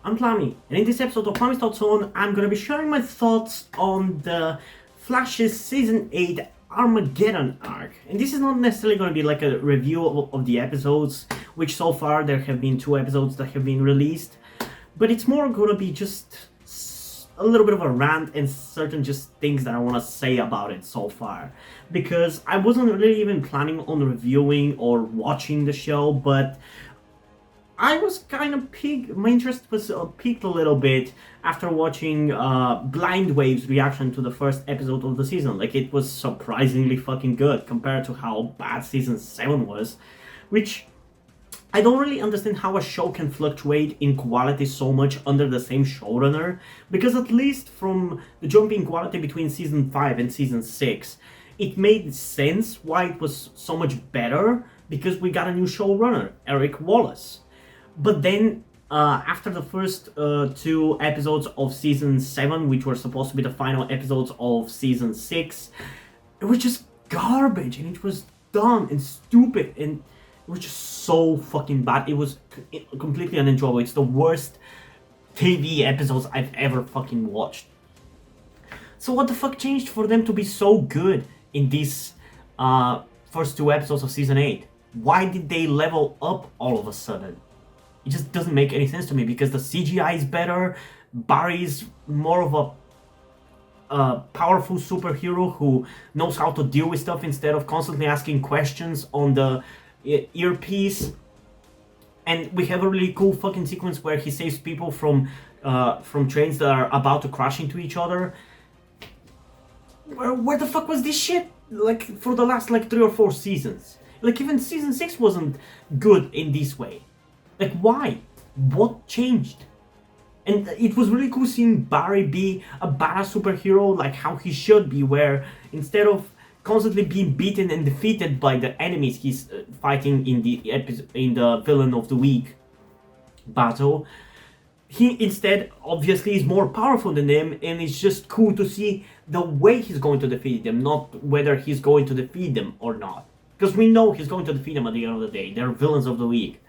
I'm Plami, and in this episode of Plami's Thoughts On, I'm gonna be sharing my thoughts on the Flash's Season 8 Armageddon arc. And this is not necessarily gonna be like a review of the episodes, which so far there have been 2 episodes that have been released, but it's more gonna be just a little bit of a rant and certain just things that I want to say about it so far, because I wasn't really even planning on reviewing or watching the show, but I was kind of piqued. My interest was piqued a little bit after watching Blind Wave's reaction to the first episode of the season. Like, it was surprisingly fucking good compared to how bad season 7 was, which I don't really understand how a show can fluctuate in quality so much under the same showrunner, because at least from the jump in quality between season 5 and season 6, it made sense why it was so much better, because we got a new showrunner, Eric Wallace. But then, after the first 2 episodes of season 7, which were supposed to be the final episodes of season 6, it was just garbage, and it was dumb and stupid, and it was just so fucking bad. It was completely unenjoyable. It's the worst TV episodes I've ever fucking watched. So what the fuck changed for them to be so good in these first 2 episodes of season 8? Why did they level up all of a sudden? It just doesn't make any sense to me, because the CGI is better, Barry's more of a powerful superhero who knows how to deal with stuff instead of constantly asking questions on the earpiece. And we have a really cool fucking sequence where he saves people from trains that are about to crash into each other. Where the fuck was this shit? Like, for the last 3 or 4 seasons. Like, even season 6 wasn't good in this way. Like, why? What changed? And it was really cool seeing Barry be a badass superhero, like how he should be, where instead of constantly being beaten and defeated by the enemies he's fighting in the Villain of the Week battle, he instead obviously is more powerful than them, and it's just cool to see the way he's going to defeat them, not whether he's going to defeat them or not. Because we know he's going to defeat them at the end of the day. They're Villains of the Week.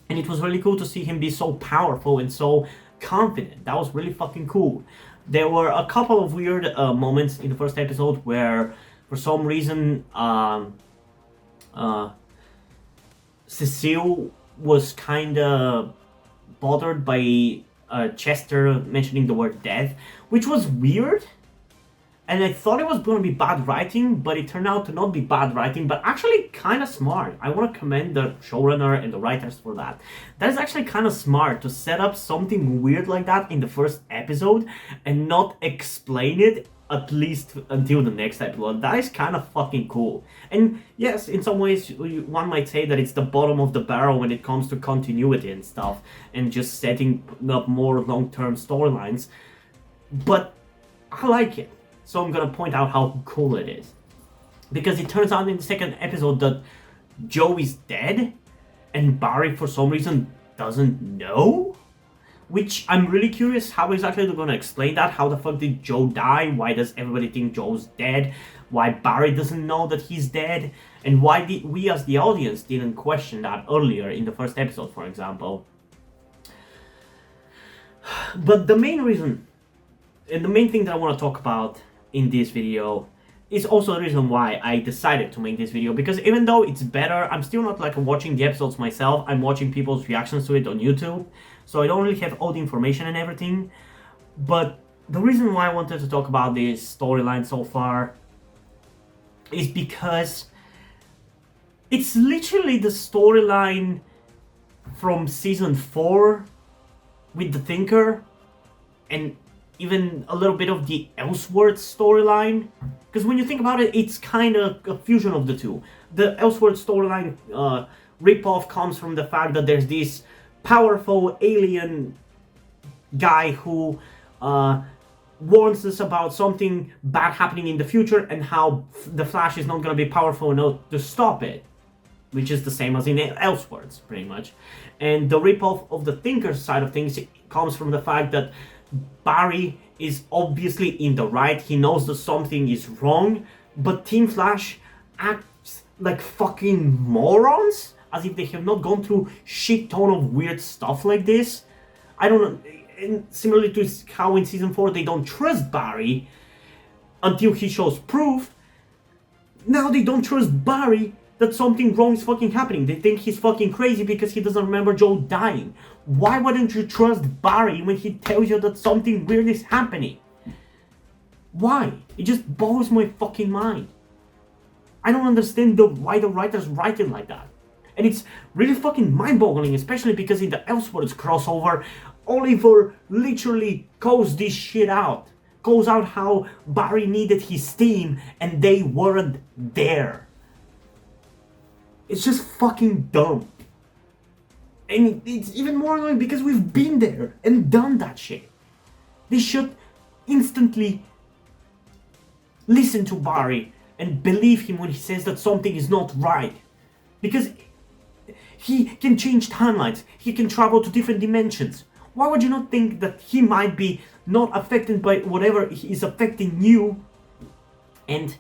And it was really cool to see him be so powerful and so confident. That was really fucking cool. There were a couple of weird moments in the first episode where, for some reason, Cecile was kind of bothered by Chester mentioning the word death, which was weird. And I thought it was going to be bad writing, but it turned out to not be bad writing, but actually kind of smart. I want to commend the showrunner and the writers for that. That is actually kind of smart to set up something weird like that in the first episode and not explain it at least until the next episode. That is kind of fucking cool. And yes, in some ways, one might say that it's the bottom of the barrel when it comes to continuity and stuff, and just setting up more long-term storylines. But I like it. So I'm gonna point out how cool it is. Because it turns out in the second episode that Joe is dead, and Barry for some reason doesn't know? Which I'm really curious how exactly they're gonna explain that. How the fuck did Joe die? Why does everybody think Joe's dead? Why Barry doesn't know that he's dead? And why did we as the audience didn't question that earlier in the first episode, for example? But the main reason, and the main thing that I want to talk about in this video is also the reason why I decided to make this video, because even though it's better, I'm still not watching the episodes myself. I'm watching people's reactions to it on YouTube, so I don't really have all the information and everything. But the reason why I wanted to talk about this storyline so far is because it's literally the storyline from season 4 with the Thinker, and even a little bit of the Elseworlds storyline. Because when you think about it, it's kind of a fusion of the two. The Elseworlds storyline ripoff comes from the fact that there's this powerful alien guy who warns us about something bad happening in the future, and how the Flash is not going to be powerful enough to stop it. Which is the same as in Elseworlds, pretty much. And the ripoff of the Thinker side of things comes from the fact that Barry is obviously in the right. He knows that something is wrong, but Team Flash acts like fucking morons, as if they have not gone through shit ton of weird stuff like this. I don't know. And similarly to how in season 4 they don't trust Barry until he shows proof, now they don't trust Barry that something wrong is fucking happening. They think he's fucking crazy because he doesn't remember Joe dying. Why wouldn't you trust Barry when he tells you that something weird is happening? Why? It just boggles my fucking mind. I don't understand why the writers write it like that. And it's really fucking mind-boggling, especially because in the Elseworlds crossover, Oliver literally calls this shit out. Calls out how Barry needed his team and they weren't there. It's just fucking dumb. And it's even more annoying because we've been there and done that shit. They should instantly listen to Barry and believe him when he says that something is not right. Because he can change timelines, he can travel to different dimensions. Why would you not think that he might be not affected by whatever is affecting you? And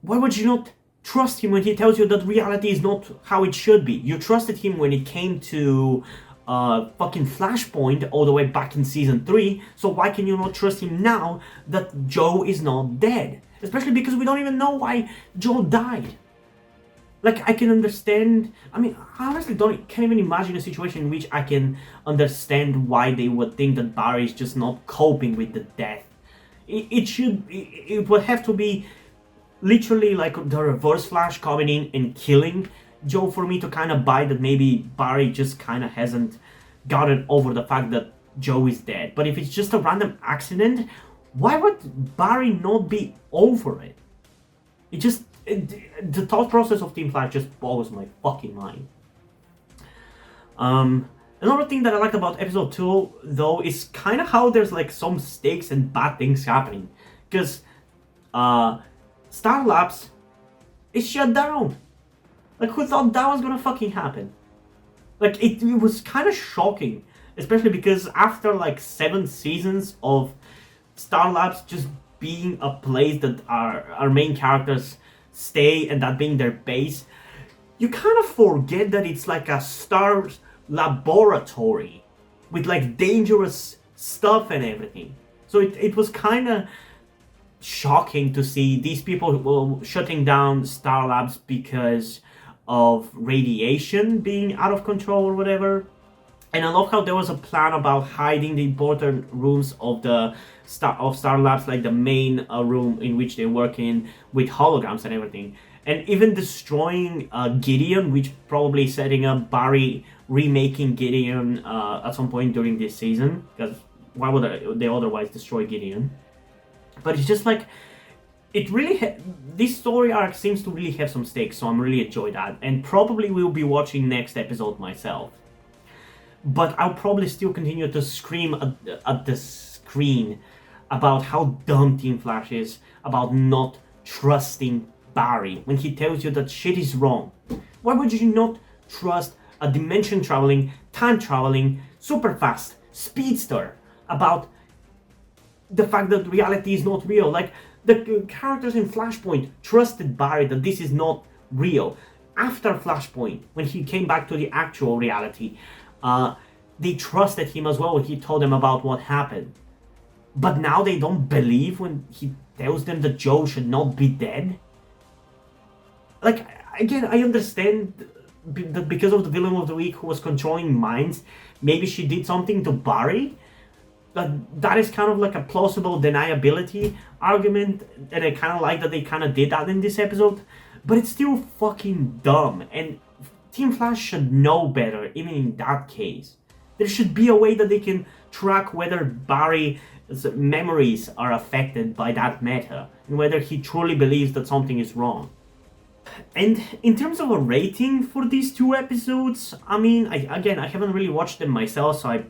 why would you not trust him when he tells you that reality is not how it should be? You trusted him when it came to fucking Flashpoint all the way back in season 3, so why can you not trust him now that Joe is not dead? Especially because we don't even know why Joe died. Like, I can understand, I mean, I honestly can't even imagine a situation in which I can understand why they would think that Barry is just not coping with the death. It would have to be literally like the Reverse Flash coming in and killing Joe for me to kind of buy that maybe Barry just kind of hasn't gotten over the fact that Joe is dead. But if it's just a random accident, why would Barry not be over it? The thought process of Team Flash just boggles my fucking mind. Another thing that I liked about episode 2, though, is kind of how there's like some stakes and bad things happening. Because Star Labs is shut down. Like, who thought that was gonna fucking happen? Like, it was kind of shocking. Especially because after like 7 seasons of Star Labs just being a place that our main characters stay and that being their base, you kind of forget that it's like a star laboratory with like dangerous stuff and everything. So it was kind of shocking to see these people shutting down Star Labs because of radiation being out of control or whatever. And I love how there was a plan about hiding the important rooms of Star Labs, like the main room in which they work in, with holograms and everything. And even destroying Gideon, which probably setting up Barry remaking Gideon at some point during this season. Because why would they otherwise destroy Gideon? But it's just like, it really this story arc seems to really have some stakes, so I'm really enjoying that. And probably will be watching next episode myself. But I'll probably still continue to scream at the screen about how dumb Team Flash is, about not trusting Barry when he tells you that shit is wrong. Why would you not trust a dimension traveling, time traveling, super fast speedster about the fact that reality is not real? Like, the characters in Flashpoint trusted Barry that this is not real. After Flashpoint, when he came back to the actual reality, they trusted him as well when he told them about what happened. But now they don't believe when he tells them that Joe should not be dead? Like, again, I understand that because of the villain of the week who was controlling minds, maybe she did something to Barry. That is kind of like a plausible deniability argument, and I kind of like that they kind of did that in this episode. But it's still fucking dumb, and Team Flash should know better, even in that case. There should be a way that they can track whether Barry's memories are affected by that meta, and whether he truly believes that something is wrong. And in terms of a rating for these 2 episodes, I mean, I haven't really watched them myself, so I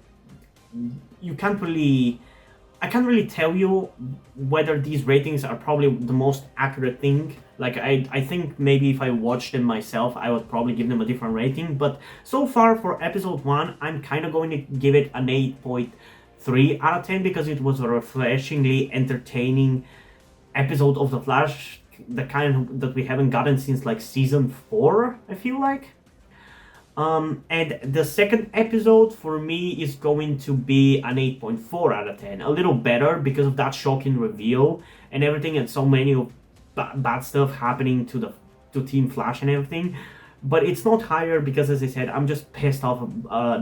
can't really tell you whether these ratings are probably the most accurate thing. Like, I think maybe if I watched them myself, I would probably give them a different rating. But so far for episode 1, I'm kind of going to give it an 8.3 out of 10 because it was a refreshingly entertaining episode of The Flash, the kind that we haven't gotten since like season 4, I feel like. And the second episode for me is going to be an 8.4 out of 10. A little better because of that shocking reveal and everything, and so many of bad stuff happening to Team Flash and everything. But it's not higher because, as I said, I'm just pissed off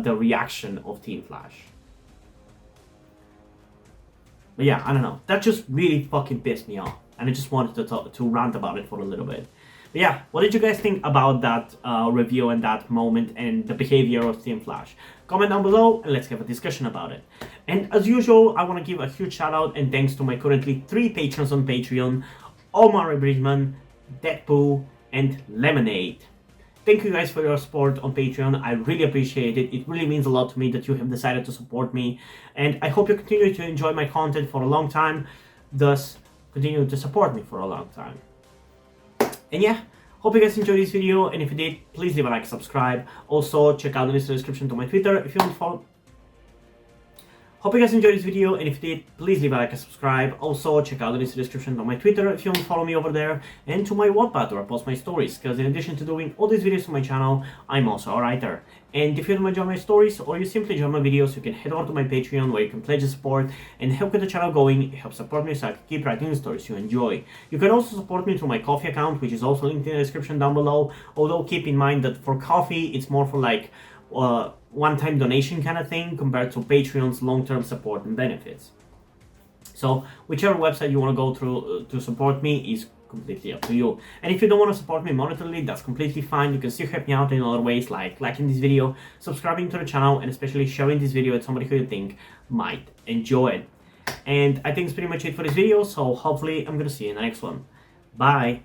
the reaction of Team Flash. But yeah, I don't know. That just really fucking pissed me off. And I just wanted to rant about it for a little bit. But yeah, what did you guys think about that review and that moment and the behavior of Team Flash? Comment down below and let's have a discussion about it. And as usual, I want to give a huge shout out and thanks to my currently 3 patrons on Patreon, Omar Bridgman, Deadpool, and Lemonade. Thank you guys for your support on Patreon. I really appreciate it. It really means a lot to me that you have decided to support me. And I hope you continue to enjoy my content for a long time. Thus, continue to support me for a long time. And yeah, hope you guys enjoyed this video. And if you did, please leave a like, subscribe. Also, check out the link in the description to my Twitter if you want to follow. Hope you guys enjoyed this video, and if you did, please leave a like and subscribe. Also, check out the link in the description on my Twitter if you want to follow me over there, and to my Wattpad where I post my stories, because in addition to doing all these videos on my channel, I'm also a writer. And if you don't enjoy my stories, or you simply enjoy my videos, you can head over to my Patreon where you can pledge your support and help get the channel going. It helps support me so I can keep writing the stories you enjoy. You can also support me through my Ko-fi account, which is also linked in the description down below, although keep in mind that for Ko-fi, it's more for like one-time donation kind of thing compared to Patreon's long-term support and benefits. So whichever website you want to go through to support me is completely up to you. And if you don't want to support me monetarily, that's completely fine. You can still help me out in other ways, like liking this video, subscribing to the channel, and especially sharing this video with somebody who you think might enjoy it. And I think it's pretty much it for this video, so hopefully I'm gonna see you in the next one. Bye!